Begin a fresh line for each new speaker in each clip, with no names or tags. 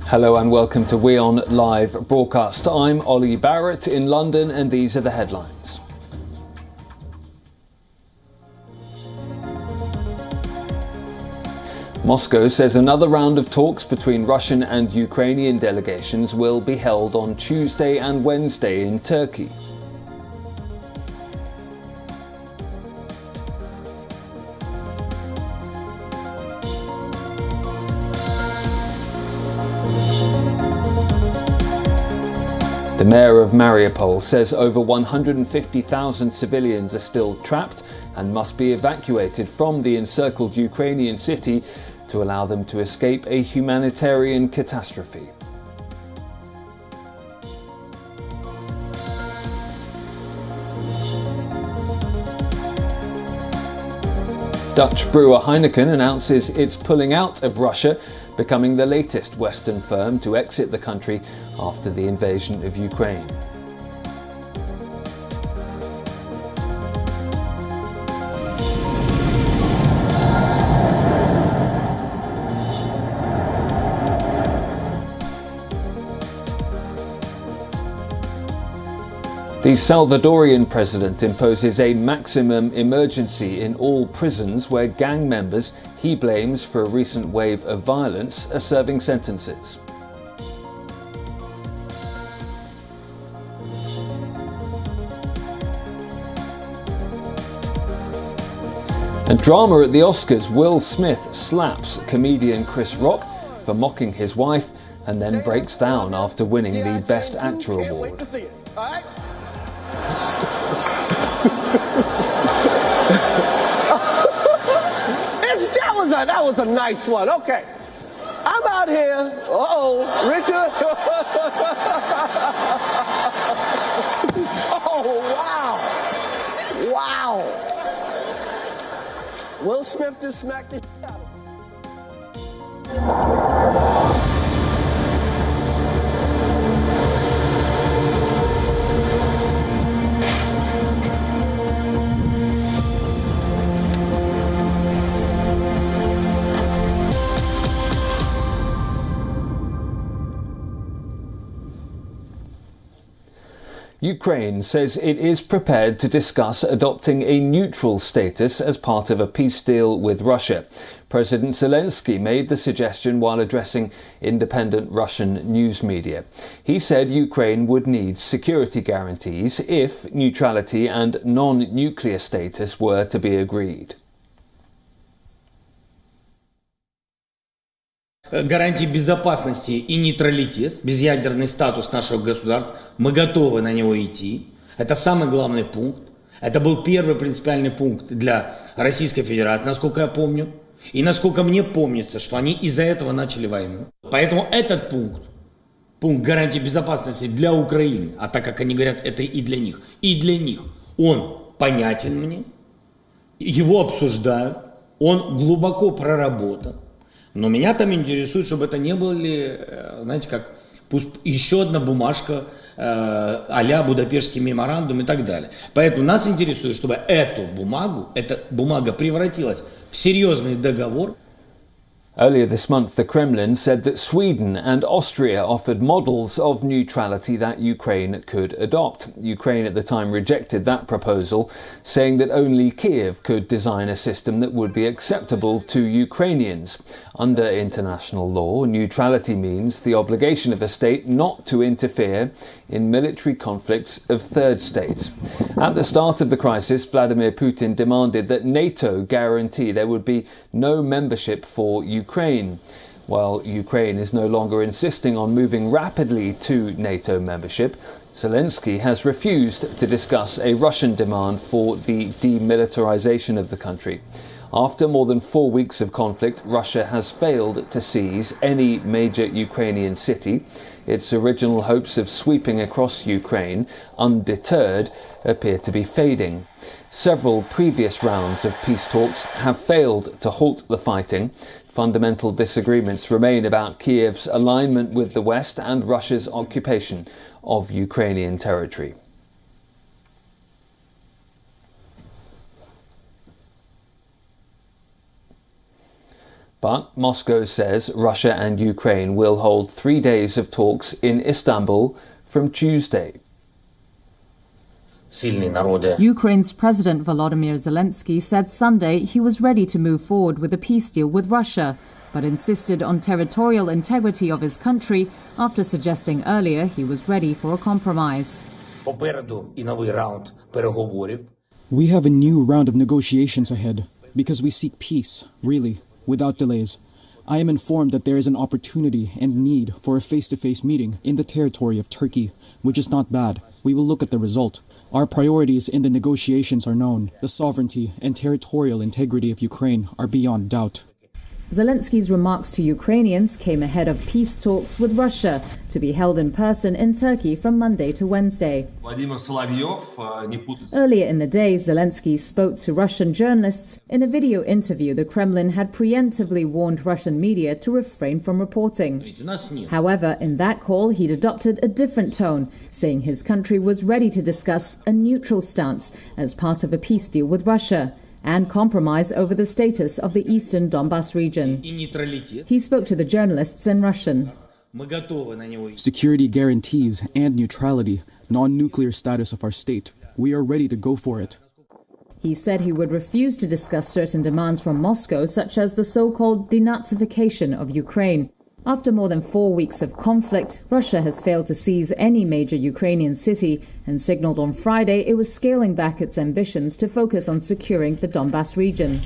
Hello and welcome to WION Live Broadcast. I'm Ollie Barrett in London and these are the headlines. Moscow says another round of talks between Russian and Ukrainian delegations will be held on Tuesday and Wednesday in Turkey. The mayor of Mariupol says over 150,000 civilians are still trapped and must be evacuated from the encircled Ukrainian city to allow them to escape a humanitarian catastrophe. Dutch brewer Heineken announces it's pulling out of Russia, becoming the latest Western firm to exit the country after the invasion of Ukraine. The Salvadorian president imposes a maximum emergency in all prisons where gang members he blames for a recent wave of violence are serving sentences. And drama at the Oscars, Will Smith slaps comedian Chris Rock for mocking his wife and then breaks down after winning the Best Actor award.
That was a nice one. Okay. I'm out here. Richard. Oh, wow. Wow. Will Smith just smacked the shit out of him.
Ukraine says it is prepared to discuss adopting a neutral status as part of a peace deal with Russia. President Zelensky made the suggestion while addressing independent Russian news media. He said Ukraine would need security guarantees if neutrality and non-nuclear status were to be agreed.
Гарантии безопасности и нейтралитет, безъядерный статус нашего государства, мы готовы на него идти. Это самый главный пункт. Это был первый принципиальный пункт для Российской Федерации, насколько я помню. И насколько мне помнится, что они из-за этого начали войну. Поэтому этот пункт гарантии безопасности для Украины, а так как они говорят, это и для них, он понятен мне, его обсуждают, он глубоко проработан. Но меня там интересует, чтобы это не были, знаете, как еще одна бумажка а-ля Будапештский меморандум и так далее. Поэтому нас интересует, чтобы эта бумага превратилась в серьезный договор.
Earlier this month, the Kremlin said that Sweden and Austria offered models of neutrality that Ukraine could adopt. Ukraine at the time rejected that proposal, saying that only Kiev could design a system that would be acceptable to Ukrainians. Under international law, neutrality means the obligation of a state not to interfere in military conflicts of third states. At the start of the crisis, Vladimir Putin demanded that NATO guarantee there would be no membership for Ukraine. While Ukraine is no longer insisting on moving rapidly to NATO membership, Zelensky has refused to discuss a Russian demand for the demilitarization of the country. After more than 4 weeks of conflict, Russia has failed to seize any major Ukrainian city. Its original hopes of sweeping across Ukraine, undeterred, appear to be fading. Several previous rounds of peace talks have failed to halt the fighting. Fundamental disagreements remain about Kiev's alignment with the West and Russia's occupation of Ukrainian territory. But Moscow says Russia and Ukraine will hold 3 days of talks in Istanbul from Tuesday.
Ukraine's President Volodymyr Zelensky said Sunday he was ready to move forward with a peace deal with Russia, but insisted on territorial integrity of his country after suggesting earlier he was ready for a compromise.
We have a new round of negotiations ahead because we seek peace, really, without delays. I am informed that there is an opportunity and need for a face-to-face meeting in the territory of Turkey, which is not bad. We will look at the result. Our priorities in the negotiations are known. The sovereignty and territorial integrity of Ukraine are beyond doubt.
Zelensky's remarks to Ukrainians came ahead of peace talks with Russia to be held in person in Turkey from Monday to Wednesday. Earlier in the day, Zelensky spoke to Russian journalists in a video interview the Kremlin had preemptively warned Russian media to refrain from reporting. However, in that call, he'd adopted a different tone, saying his country was ready to discuss a neutral stance as part of a peace deal with Russia and compromise over the status of the eastern Donbas region. He spoke to the journalists in Russian.
Security guarantees and neutrality, non-nuclear status of our state. We are ready to go for it.
He said he would refuse to discuss certain demands from Moscow, such as the so-called denazification of Ukraine. After more than 4 weeks of conflict, Russia has failed to seize any major Ukrainian city and signaled on Friday it was scaling back its ambitions to focus on securing the Donbas region.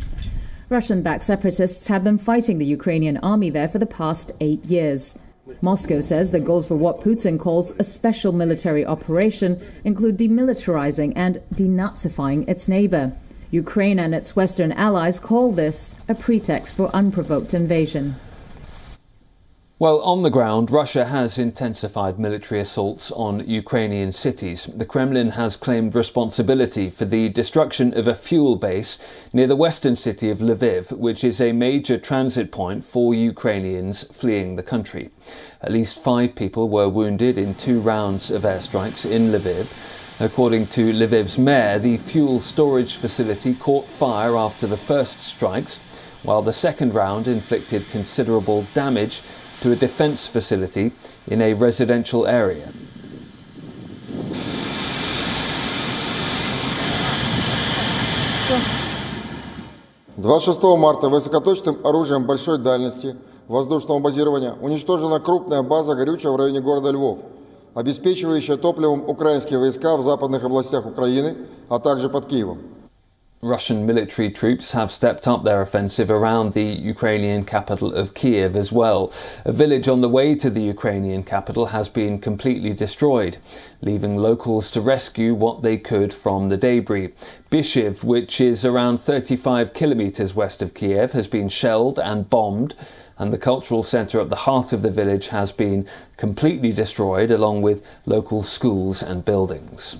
Russian-backed separatists have been fighting the Ukrainian army there for the past 8 years. Moscow says the goals for what Putin calls a special military operation include demilitarizing and denazifying its neighbor. Ukraine and its Western allies call this a pretext for unprovoked invasion.
Well, on the ground, Russia has intensified military assaults on Ukrainian cities. The Kremlin has claimed responsibility for the destruction of a fuel base near the western city of Lviv, which is a major transit point for Ukrainians fleeing the country. At least 5 people were wounded in 2 rounds of airstrikes in Lviv. According to Lviv's mayor, the fuel storage facility caught fire after the first strikes, while the second round inflicted considerable damage to a defence facility in a residential area.
– 26 марта высокоточным оружием большой дальности воздушного базирования уничтожена крупная база горючего в районе города Львов, обеспечивающая топливом украинские войска в западных областях Украины, а также под Киевом.
Russian military troops have stepped up their offensive around the Ukrainian capital of Kiev as well. A village on the way to the Ukrainian capital has been completely destroyed, leaving locals to rescue what they could from the debris. Bishiv, which is around 35 kilometers west of Kiev, has been shelled and bombed, and the cultural centre at the heart of the village has been completely destroyed, along with local schools and buildings.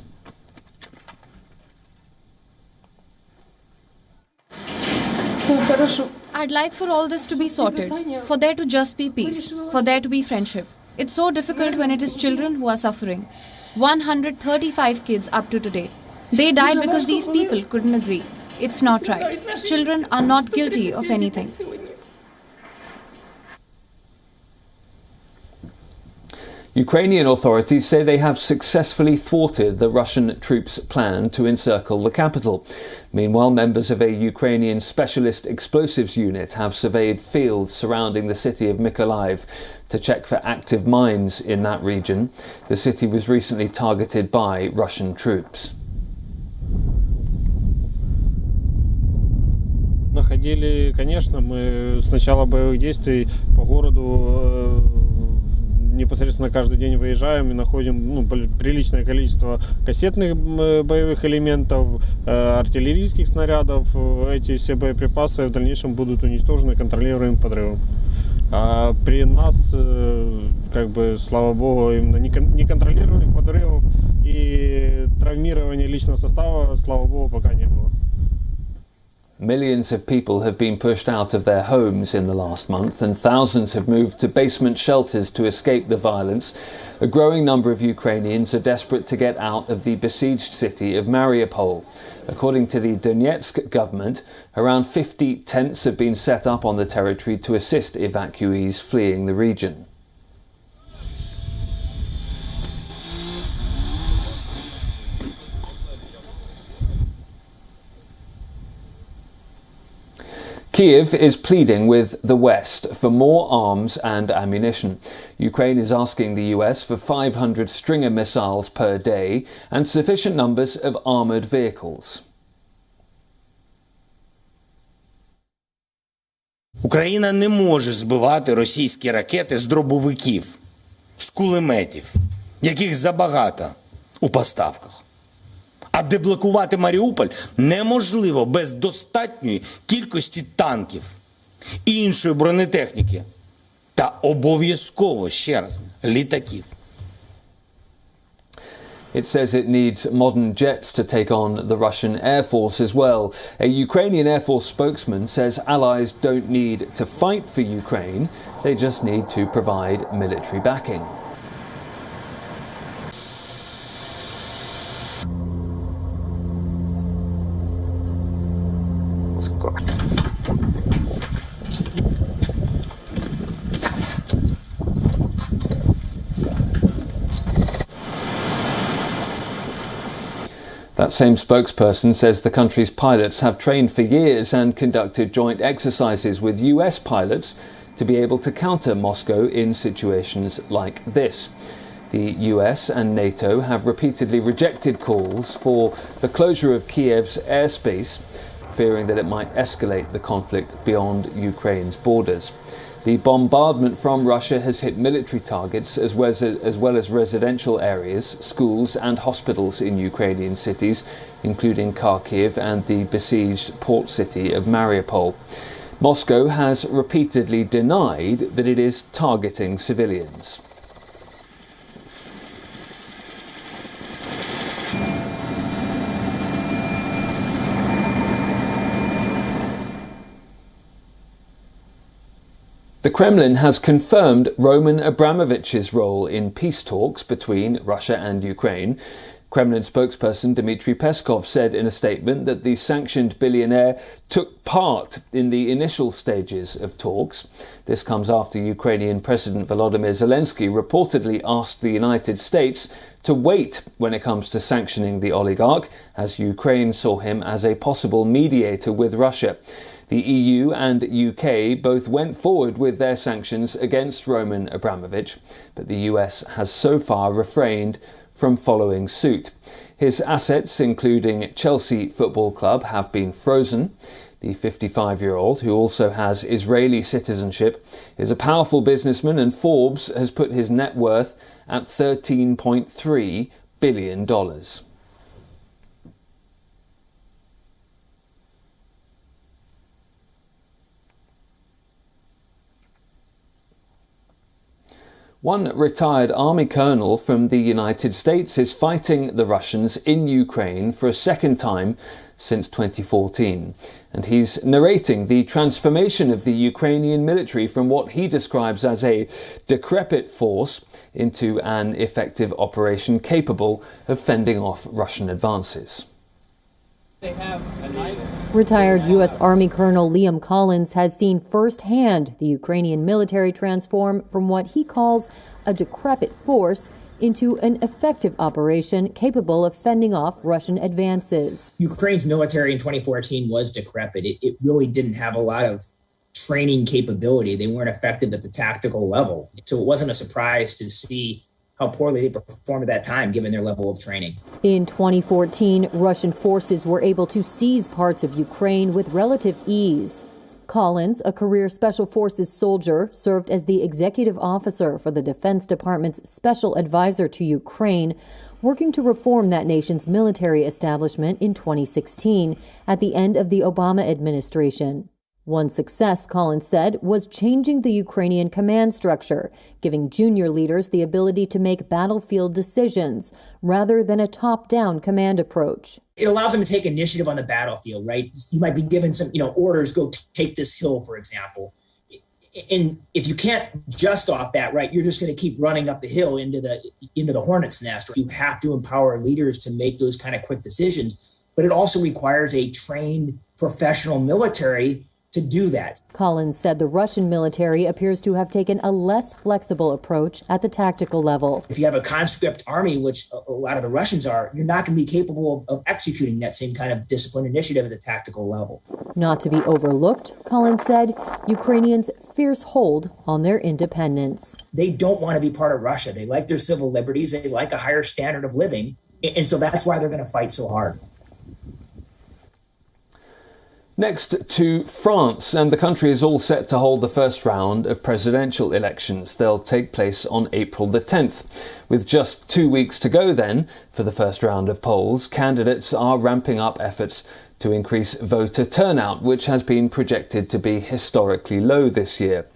I'd like for all this to be sorted, for there to just be peace, for there to be friendship. It's so difficult when it is children who are suffering. 135 kids up to today. They died because these people couldn't agree. It's not right. Children are not guilty of anything.
Ukrainian authorities say they have successfully thwarted the Russian troops' plan to encircle the capital. Meanwhile, members of a Ukrainian specialist explosives unit have surveyed fields surrounding the city of Mykolaiv to check for active mines in that region. The city was recently targeted by Russian troops.
Находили, конечно, мы с начала боевых действий по городу непосредственно каждый день выезжаем и находим приличное количество кассетных боевых элементов, артиллерийских снарядов. Эти все боеприпасы в дальнейшем будут уничтожены контролируемым подрывом. А при нас, слава богу, именно неконтролируемых подрывов и травмирования личного состава, слава богу, пока не было.
Millions of people have been pushed out of their homes in the last month, and thousands have moved to basement shelters to escape the violence. A growing number of Ukrainians are desperate to get out of the besieged city of Mariupol. According to the Donetsk government, around 50 tents have been set up on the territory to assist evacuees fleeing the region. Kyiv is pleading with the West for more arms and ammunition. Ukraine is asking the US for 500 Stinger missiles per day and sufficient numbers of armoured vehicles.
Україна не може збивати російські ракети з дробовиків, з кулеметів, яких забагато у поставках. А деблокувати Маріуполь неможливо без достатньої кількості танків, іншої бронетехніки та обов'язково, ще раз, літаків.
It says it needs modern jets to take on the Russian Air Force as well. A Ukrainian Air Force spokesman says allies don't need to fight for Ukraine, they just need to provide military backing. That same spokesperson says the country's pilots have trained for years and conducted joint exercises with US pilots to be able to counter Moscow in situations like this. The US and NATO have repeatedly rejected calls for the closure of Kiev's airspace, fearing that it might escalate the conflict beyond Ukraine's borders. The bombardment from Russia has hit military targets as well as residential areas, schools and hospitals in Ukrainian cities, including Kharkiv and the besieged port city of Mariupol. Moscow has repeatedly denied that it is targeting civilians. The Kremlin has confirmed Roman Abramovich's role in peace talks between Russia and Ukraine. Kremlin spokesperson Dmitry Peskov said in a statement that the sanctioned billionaire took part in the initial stages of talks. This comes after Ukrainian President Volodymyr Zelensky reportedly asked the United States to wait when it comes to sanctioning the oligarch, as Ukraine saw him as a possible mediator with Russia. The EU and UK both went forward with their sanctions against Roman Abramovich, but the US has so far refrained from following suit. His assets, including Chelsea Football Club, have been frozen. The 55-year-old, who also has Israeli citizenship, is a powerful businessman, and Forbes has put his net worth at $13.3 billion. One retired army colonel from the United States is fighting the Russians in Ukraine for a second time since 2014. And he's narrating the transformation of the Ukrainian military from what he describes as a decrepit force into an effective operation capable of fending off Russian advances.
Retired U.S. Army Colonel Liam Collins has seen firsthand the Ukrainian military transform from what he calls a decrepit force into an effective operation capable of fending off Russian advances.
Ukraine's military in 2014 was decrepit. It really didn't have a lot of training capability. They weren't effective at the tactical level. So it wasn't a surprise to see how poorly they performed at that time, given their level of training.
In 2014, Russian forces were able to seize parts of Ukraine with relative ease. Collins, a career Special Forces soldier, served as the executive officer for the Defense Department's special advisor to Ukraine, working to reform that nation's military establishment in 2016, at the end of the Obama administration. One success, Collins said, was changing the Ukrainian command structure, giving junior leaders the ability to make battlefield decisions rather than a top-down command approach.
It allows them to take initiative on the battlefield, right? You might be given some, orders, go take this hill, for example. And if you can't just off that, right, you're just going to keep running up the hill into the hornet's nest. You have to empower leaders to make those kind of quick decisions, but it also requires a trained professional military to do that.
Collins said the Russian military appears to have taken a less flexible approach at the tactical level.
If you have a conscript army, which a lot of the Russians are, you're not going to be capable of executing that same kind of discipline initiative at the tactical level.
Not to be overlooked, Collins said, Ukrainians' fierce hold on their independence.
They don't want to be part of Russia. They like their civil liberties. They like a higher standard of living. And so that's why they're going to fight so hard.
Next to France, and the country is all set to hold the first round of presidential elections. They'll take place on April the 10th. With just 2 weeks to go then for the first round of polls, candidates are ramping up efforts to increase voter turnout, which has been projected to be historically low this year.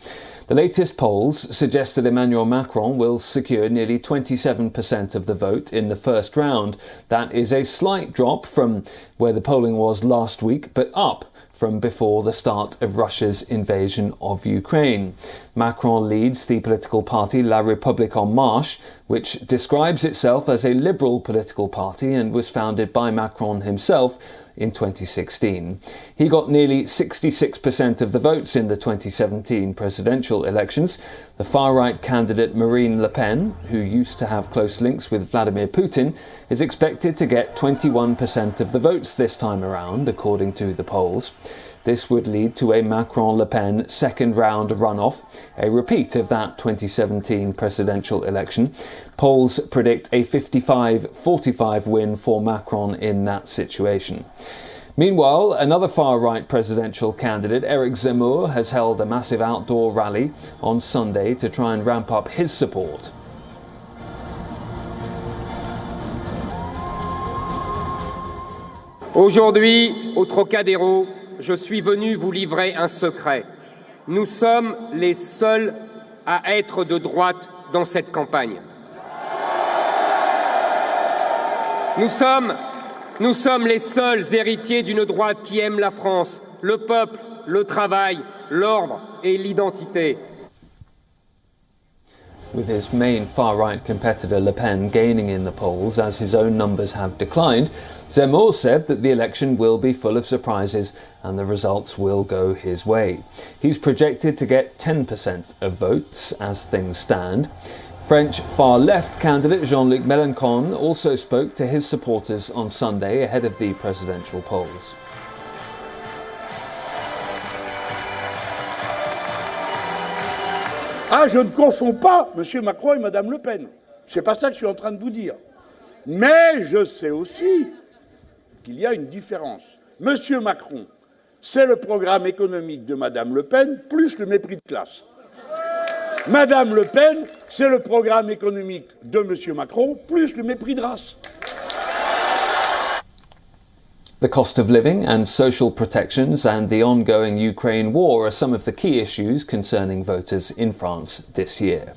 The latest polls suggest that Emmanuel Macron will secure nearly 27% of the vote in the first round. That is a slight drop from where the polling was last week, but up from before the start of Russia's invasion of Ukraine. Macron leads the political party La République En Marche, which describes itself as a liberal political party and was founded by Macron himself in 2016. He got nearly 66% of the votes in the 2017 presidential elections. The far-right candidate Marine Le Pen, who used to have close links with Vladimir Putin, is expected to get 21% of the votes this time around, according to the polls. This would lead to a Macron-Le Pen second-round runoff, a repeat of that 2017 presidential election. Polls predict a 55-45 win for Macron in that situation. Meanwhile, another far-right presidential candidate, Eric Zemmour, has held a massive outdoor rally on Sunday to try and ramp up his support.
Aujourd'hui, au Trocadéro, je suis venu vous livrer un secret. Nous sommes les seuls à être de droite dans cette campagne. Nous sommes les seuls héritiers d'une droite qui aime la France, le peuple, le travail, l'ordre et l'identité.
With his main far-right competitor Le Pen gaining in the polls as his own numbers have declined, Zemmour said that the election will be full of surprises and the results will go his way. He's projected to get 10% of votes as things stand. French far-left candidate Jean-Luc Mélenchon also spoke to his supporters on Sunday ahead of the presidential polls.
Ah, je ne confonds pas M. Macron et Mme Le Pen. C'est pas ça que je suis en train de vous dire. Mais je sais aussi qu'il y a une différence. M. Macron, c'est le programme économique de Mme Le Pen plus le mépris de classe. Mme Le Pen, c'est le programme économique de M. Macron plus le mépris de race.
The cost of living and social protections and the ongoing Ukraine war are some of the key issues concerning voters in France this year.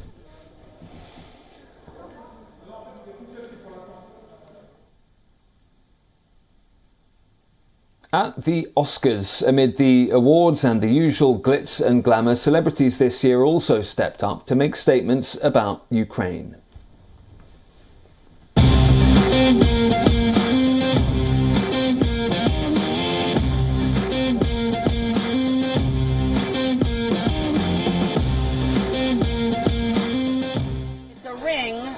At the Oscars, amid the awards and the usual glitz and glamour, celebrities this year also stepped up to make statements about Ukraine.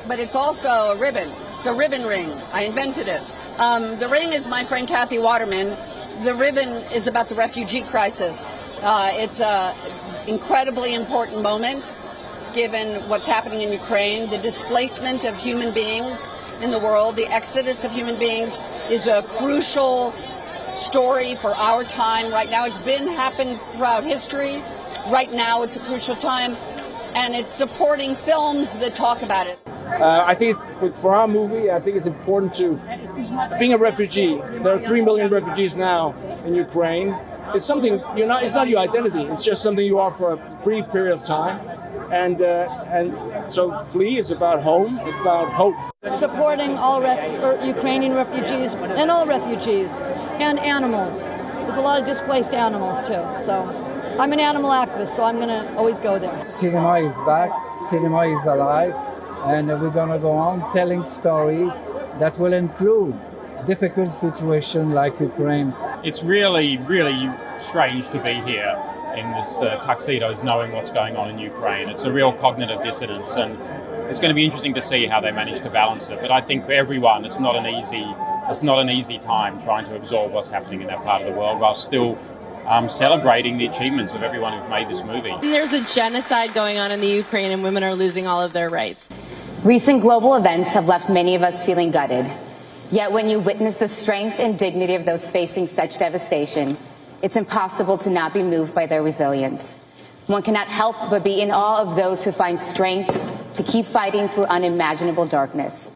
But it's also a ribbon. It's a ribbon ring. I invented it. The ring is my friend Kathy Waterman. The ribbon is about the refugee crisis. It's an incredibly important moment given what's happening in Ukraine. The displacement of human beings in the world, the exodus of human beings is a crucial story for our time right now. It's been happening throughout history. Right now it's a crucial time. And it's supporting films that talk about it.
I think for our movie, I think it's important to, being a refugee, there are 3 million refugees now in Ukraine. it's something it's not your identity. It's just something you are for a brief period of time. And so flee is about home, it's about hope.
Supporting all Ukrainian refugees and all refugees and animals. There's a lot of displaced animals too. So I'm an animal activist, so I'm going to always go there.
Cinema is back, cinema is alive, and we're going to go on telling stories that will include difficult situations like Ukraine.
It's really, really strange to be here in this tuxedos knowing what's going on in Ukraine. It's a real cognitive dissonance, and it's going to be interesting to see how they manage to balance it. But I think for everyone, it's not an easy time trying to absorb what's happening in that part of the world while still celebrating the achievements of everyone who's made this movie.
There's a genocide going on in the Ukraine, and women are losing all of their rights.
Recent global events have left many of us feeling gutted. Yet when you witness the strength and dignity of those facing such devastation, it's impossible to not be moved by their resilience. One cannot help but be in awe of those who find strength to keep fighting through unimaginable darkness.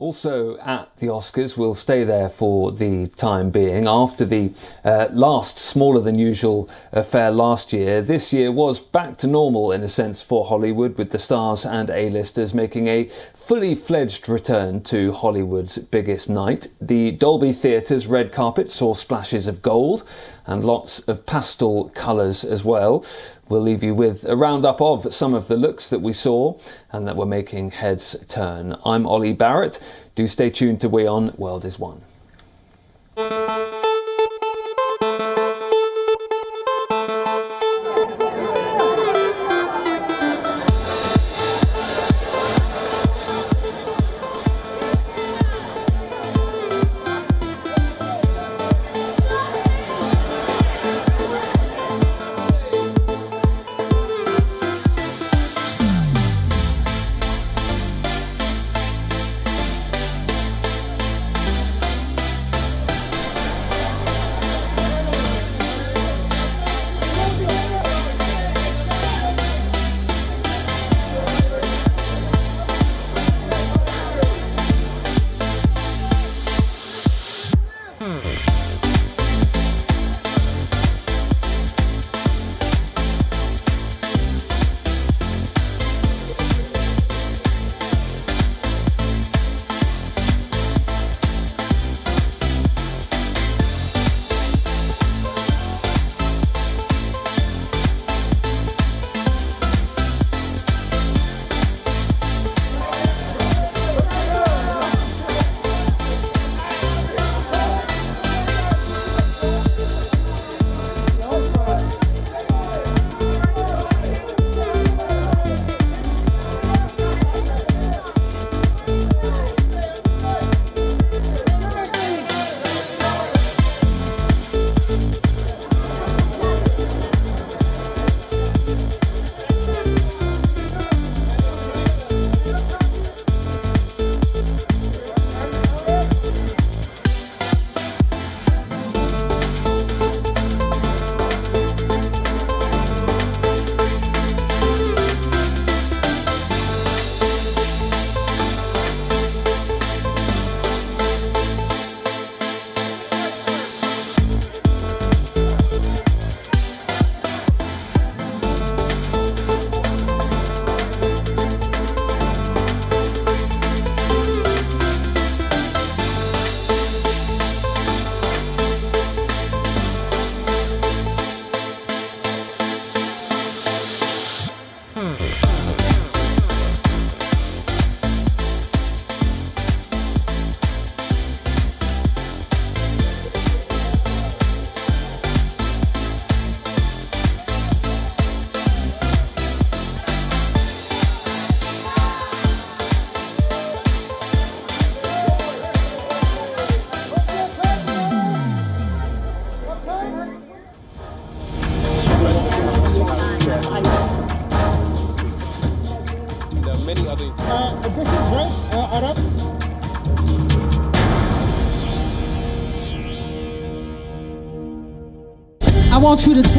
Also at the Oscars, we'll stay there for the time being. After the last smaller than usual affair last year, this year was back to normal in a sense for Hollywood, with the stars and A-listers making a fully fledged return to Hollywood's biggest night. The Dolby Theatre's red carpet saw splashes of gold and lots of pastel colours as well. We'll leave you with a roundup of some of the looks that we saw and that were making heads turn. I'm Ollie Barrett. Do stay tuned to WION World is One.
I want you to tell